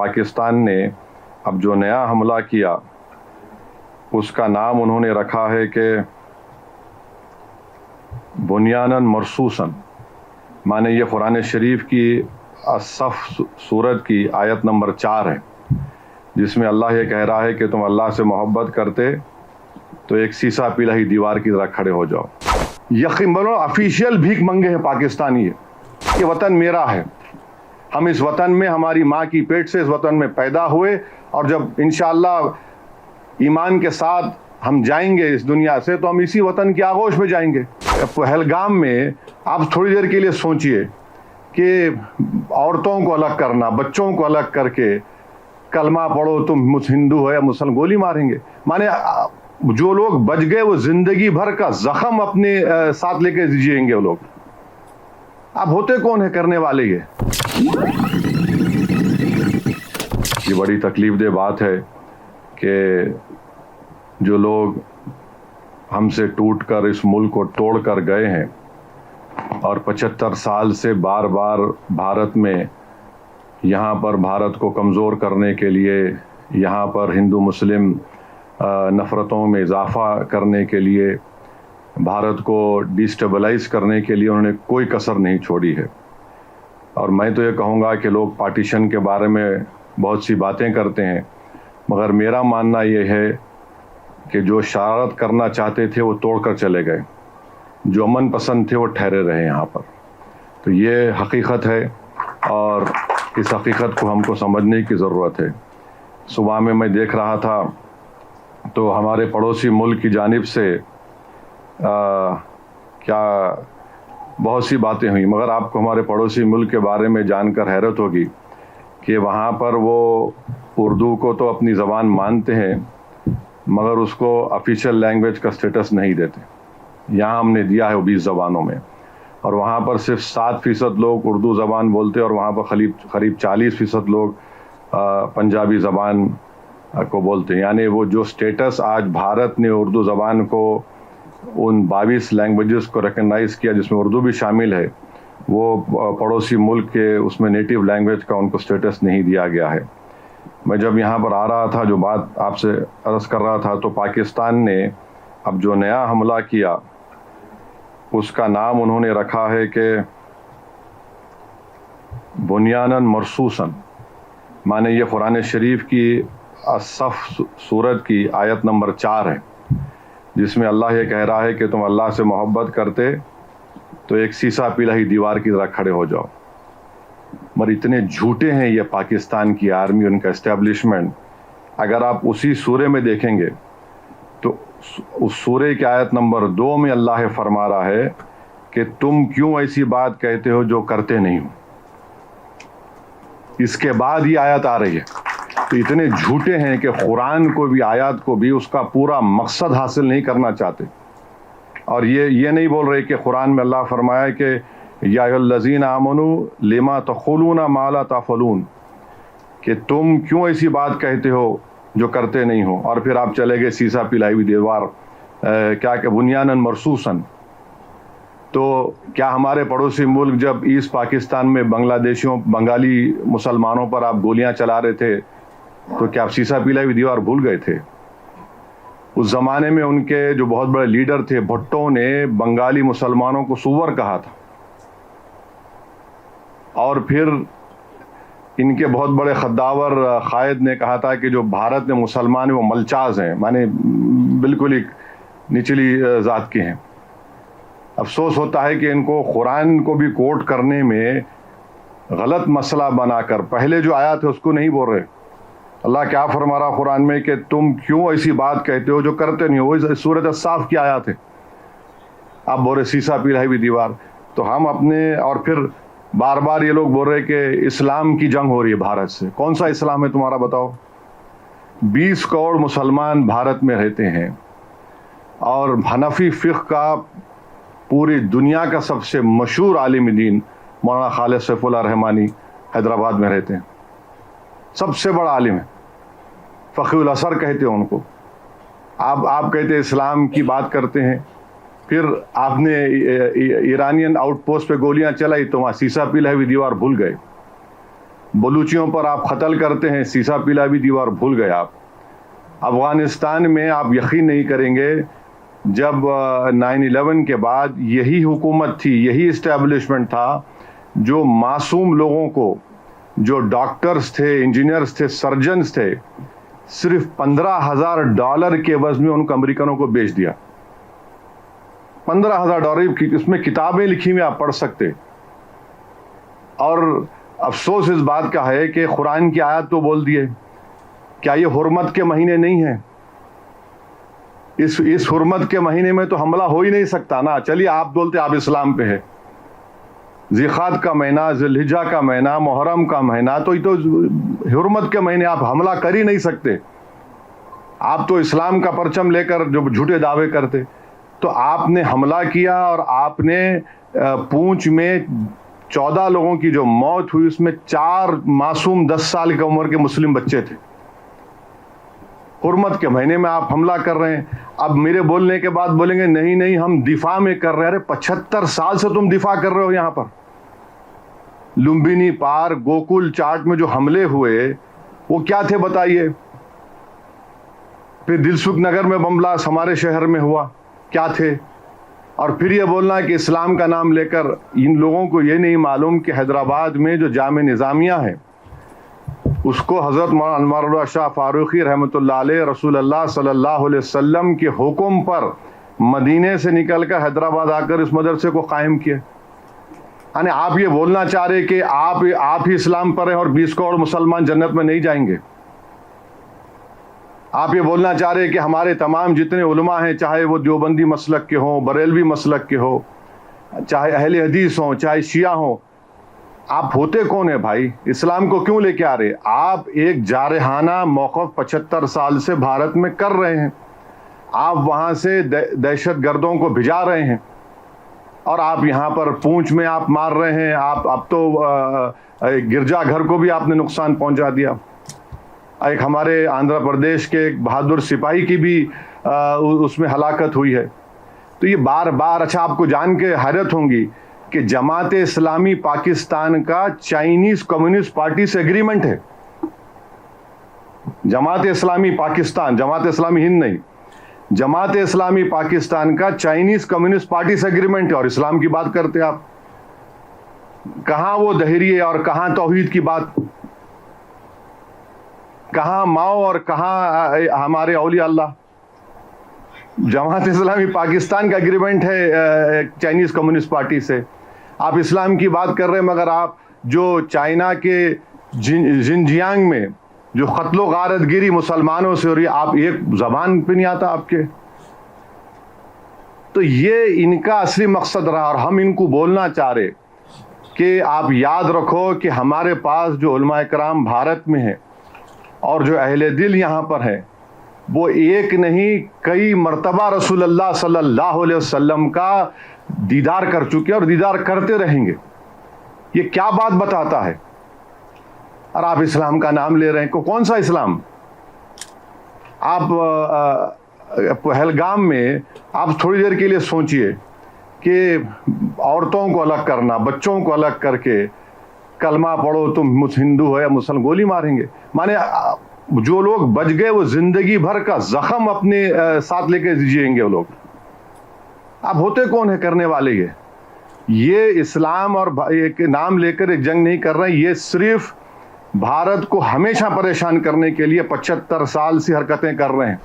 پاکستان نے اب جو نیا حملہ کیا اس کا نام انہوں نے رکھا ہے کہ بنیاناً مرصوصاً، مانے یہ قرآن شریف کی الصف سورت کی آیت نمبر 4 ہے، جس میں اللہ یہ کہہ رہا ہے کہ تم اللہ سے محبت کرتے تو ایک سیسا پلائی دیوار کی طرح کھڑے ہو جاؤ۔ یقین بنو آفیشیل بھیک منگے ہیں پاکستانی، یہ وطن میرا ہے، ہم اس وطن میں ہماری ماں کی پیٹ سے اس وطن میں پیدا ہوئے، اور جب انشاءاللہ ایمان کے ساتھ ہم جائیں گے اس دنیا سے تو ہم اسی وطن کی آغوش میں جائیں گے۔ پہلگام میں آپ تھوڑی دیر کے لیے سوچئے کہ عورتوں کو الگ کرنا، بچوں کو الگ کر کے کلمہ پڑھو تم ہندو ہو یا مسلم، گولی ماریں گے۔ مانے جو لوگ بچ گئے وہ زندگی بھر کا زخم اپنے ساتھ لے کے جئیں گے وہ لوگ۔ اب ہوتے کون ہے کرنے والے؟ یہ بڑی تکلیف دہ بات ہے کہ جو لوگ ہم سے ٹوٹ کر اس ملک کو توڑ کر گئے ہیں اور 75 سال سے بار بار بھارت میں یہاں پر بھارت کو کمزور کرنے کے لیے، یہاں پر ہندو مسلم نفرتوں میں اضافہ کرنے کے لیے، بھارت کو ڈیسٹیبلائز کرنے کے لیے انہوں نے کوئی کسر نہیں چھوڑی ہے۔ اور میں تو یہ کہوں گا کہ لوگ پارٹیشن کے بارے میں بہت سی باتیں کرتے ہیں، مگر میرا ماننا یہ ہے کہ جو شرارت کرنا چاہتے تھے وہ توڑ کر چلے گئے، جو امن پسند تھے وہ ٹھہرے رہے یہاں پر۔ تو یہ حقیقت ہے اور اس حقیقت کو ہم کو سمجھنے کی ضرورت ہے۔ صبح میں دیکھ رہا تھا تو ہمارے پڑوسی ملک کی جانب سے کیا بہت سی باتیں ہوئیں، مگر آپ کو ہمارے پڑوسی ملک کے بارے میں جان کر حیرت ہوگی کہ وہاں پر وہ اردو کو تو اپنی زبان مانتے ہیں مگر اس کو آفیشیل لینگویج کا سٹیٹس نہیں دیتے۔ یہاں ہم نے دیا ہے 20 زبانوں میں، اور وہاں پر صرف 7% لوگ اردو زبان بولتے اور وہاں پر قریب 40% لوگ پنجابی زبان کو بولتے ہیں۔ یعنی وہ جو سٹیٹس آج بھارت نے اردو زبان کو ان 22 لینگویجز کو ریکگنائز کیا جس میں اردو بھی شامل ہے، وہ پڑوسی ملک کے اس میں نیٹیو لینگویج کا ان کو سٹیٹس نہیں دیا گیا ہے۔ میں جب یہاں پر آ رہا تھا جو بات آپ سے عرض کر رہا تھا تو پاکستان نے اب جو نیا حملہ کیا اس کا نام انہوں نے رکھا ہے کہ بنیاناً مرصوصاً، مانے یہ قرآن شریف کی الصف سورت کی آیت نمبر 4 ہے، جس میں اللہ یہ کہہ رہا ہے کہ تم اللہ سے محبت کرتے تو ایک سیسا پلائی دیوار کی طرح کھڑے ہو جاؤ۔ مگر اتنے جھوٹے ہیں یہ پاکستان کی آرمی، ان کا اسٹیبلشمنٹ۔ اگر آپ اسی سورے میں دیکھیں گے تو اس سورے کی آیت نمبر 2 میں اللہ فرما رہا ہے کہ تم کیوں ایسی بات کہتے ہو جو کرتے نہیں ہو۔ اس کے بعد یہ آیت آ رہی ہے۔ تو اتنے جھوٹے ہیں کہ قرآن کو بھی، آیات کو بھی اس کا پورا مقصد حاصل نہیں کرنا چاہتے، اور یہ نہیں بول رہے کہ قرآن میں اللہ فرمایا کہ یا ایھا الذین آمنوا لما تقولون ما لا تفعلون، کہ تم کیوں ایسی بات کہتے ہو جو کرتے نہیں ہو، اور پھر آپ چلے گئے سیسا پلائی ہوئی دیوار، کیا کہ بنیاناً مرصوصاً۔ تو کیا ہمارے پڑوسی ملک جب ایسٹ پاکستان میں بنگالی مسلمانوں پر آپ گولیاں چلا رہے تھے تو کیا آپ سیسا پلائی ہوئی دیوار بھول گئے تھے؟ اس زمانے میں ان کے جو بہت بڑے لیڈر تھے بھٹو نے بنگالی مسلمانوں کو سور کہا تھا، اور پھر ان کے بہت بڑے خداور قائد نے کہا تھا کہ جو بھارت میں مسلمان ہیں وہ ملچاز ہیں، مانے بالکل ہی نچلی ذات کے ہیں۔ افسوس ہوتا ہے کہ ان کو قرآن کو بھی کوٹ کرنے میں غلط مسئلہ بنا کر پہلے جو آیات ہے اس کو نہیں بول رہے۔ اللہ کیا فرما رہا قرآن میں کہ تم کیوں ایسی بات کہتے ہو جو کرتے نہیں ہو، وہ سورۃ الصاف کی آیات ہے۔ آپ بول رہے سیسا پلائی ہوئی دیوار، تو ہم اپنے، اور پھر بار بار یہ لوگ بول رہے کہ اسلام کی جنگ ہو رہی ہے بھارت سے۔ کون سا اسلام ہے تمہارا بتاؤ؟ 20 کروڑ مسلمان بھارت میں رہتے ہیں، اور حنفی فقہ کا پوری دنیا کا سب سے مشہور عالم دین مولانا خالد سیف اللہ رحمانی حیدرآباد میں رہتے ہیں، سب سے بڑا عالم ہے، فقیہ الاثر کہتے ہیں ان کو۔ آپ کہتے ہیں اسلام کی بات کرتے ہیں، پھر آپ نے ایرانین آؤٹ پوسٹ پہ گولیاں چلائی تو وہاں سیسا پلائی ہوئی دیوار بھول گئے۔ بلوچیوں پر آپ قتل کرتے ہیں, سیسا پیلا بھی دیوار بھول گئے آپ. افغانستان میں آپ یقین نہیں کریں گے, جب 9/11 کے بعد یہی حکومت تھی, یہی اسٹیبلشمنٹ تھا جو معصوم لوگوں کو, جو ڈاکٹرز تھے, انجینئرز تھے, سرجنز تھے, صرف $15,000 کے عوض میں ان کو امریکنوں کو بیچ دیا. $15,000, اس میں کتابیں لکھی ہوئی آپ پڑھ سکتے. اور افسوس اس بات کا ہے کہ قرآن کی آیت تو بول دیے, کیا یہ حرمت کے مہینے نہیں ہیں؟ اس حرمت کے مہینے میں تو حملہ ہو ہی نہیں سکتا نا. چلیے آپ بولتے آپ اسلام پہ ہے, ذیقعد کا مہینہ, ذی الحجہ کا مہینہ, محرم کا مہینہ, تو یہ تو حرمت کے مہینے آپ حملہ کر ہی نہیں سکتے. آپ تو اسلام کا پرچم لے کر جو جھوٹے دعوے کرتے, تو آپ نے حملہ کیا اور آپ نے پونچھ میں 14 لوگوں کی جو موت ہوئی اس میں 4 معصوم 10 سال کی عمر کے مسلم بچے تھے. حرمت کے مہینے میں آپ حملہ کر رہے ہیں. اب میرے بولنے کے بعد بولیں گے نہیں نہیں ہم دفاع میں کر رہے ہیں. ارے 75 سال سے تم دفاع کر رہے ہو یہاں پر. لمبینی پار, گوکل چاٹ میں جو حملے ہوئے وہ کیا تھے بتائیے. پھر دلسکھ نگر میں بم بلاسٹ ہمارے شہر میں ہوا, کیا تھے. اور پھر یہ بولنا کہ اسلام کا نام لے کر, ان لوگوں کو یہ نہیں معلوم کہ حیدرآباد میں جو جامع نظامیہ ہے اس کو حضرت مولانا انوار اللہ شاہ فاروقی رحمۃ اللہ علیہ رسول اللہ صلی اللہ علیہ وسلم کے حکم پر مدینے سے نکل کر حیدرآباد آ کر اس مدرسے کو قائم کیا. یعنی آپ یہ بولنا چاہ رہے کہ آپ ہی اسلام پر ہیں اور 20 کروڑ مسلمان جنت میں نہیں جائیں گے. آپ یہ بولنا چاہ رہے کہ ہمارے تمام جتنے علماء ہیں, چاہے وہ دیوبندی مسلک کے ہوں, بریلوی مسلک کے ہوں, چاہے اہل حدیث ہوں, چاہے شیعہ ہوں, آپ ہوتے کون ہیں بھائی؟ اسلام کو کیوں لے کے آ رہے؟ آپ ایک جارحانہ موقف 75 سال سے بھارت میں کر رہے ہیں. آپ وہاں سے دہشت گردوں کو بھجا رہے ہیں اور آپ یہاں پر پونچھ میں آپ مار رہے ہیں. آپ اب تو گرجا گھر کو بھی آپ نے نقصان پہنچا دیا. ایک ہمارے آندھرا پردیش کے ایک بہادر سپاہی کی بھی اس میں ہلاکت ہوئی ہے. تو یہ بار بار, اچھا آپ کو جان کے حیرت ہوں گی کہ جماعت اسلامی پاکستان کا چائنیز کمیونسٹ پارٹی سے ایگریمنٹ ہے. جماعت اسلامی پاکستان, جماعت اسلامی ہند نہیں, جماعت اسلامی پاکستان کا چائنیز کمیونسٹ پارٹی سے ایگریمنٹ ہے, اور اسلام کی بات کرتے آپ. کہاں وہ دہریے اور کہاں توحید کی بات, کہاں ماؤ اور کہاں ہمارے اولیاء اللہ. جماعت اسلامی پاکستان کا ایگریمنٹ ہے چائنیز کمیونسٹ پارٹی سے. آپ اسلام کی بات کر رہے ہیں, مگر آپ جو چائنا کے زنجیانگ میں جو قتل و غارت گیری مسلمانوں سے ہو رہی ہے, آپ ایک زبان پہ نہیں آتا آپ کے. تو یہ ان کا اصلی مقصد رہا, اور ہم ان کو بولنا چاہ رہے کہ آپ یاد رکھو کہ ہمارے پاس جو علماء کرام بھارت میں ہیں اور جو اہل دل یہاں پر ہیں, وہ ایک نہیں کئی مرتبہ رسول اللہ صلی اللہ علیہ وسلم کا دیدار کر چکے اور دیدار کرتے رہیں گے. یہ کیا بات بتاتا ہے؟ اور آپ اسلام کا نام لے رہے ہیں. کون سا اسلام؟ آپ پہلگام میں آپ تھوڑی دیر کے لیے سوچئے کہ عورتوں کو الگ کرنا, بچوں کو الگ کر کے کلمہ پڑھو تم ہندو ہو یا مسلم, گولی ماریں گے. مانے جو لوگ بچ گئے وہ زندگی بھر کا زخم اپنے ساتھ لے کے جئیں گے وہ لوگ. آپ ہوتے کون ہیں کرنے والے؟ یہ اسلام اور ایک نام لے کر ایک جنگ نہیں کر رہے ہیں, یہ صرف بھارت کو ہمیشہ پریشان کرنے کے لیے 75 سال سے حرکتیں کر رہے ہیں.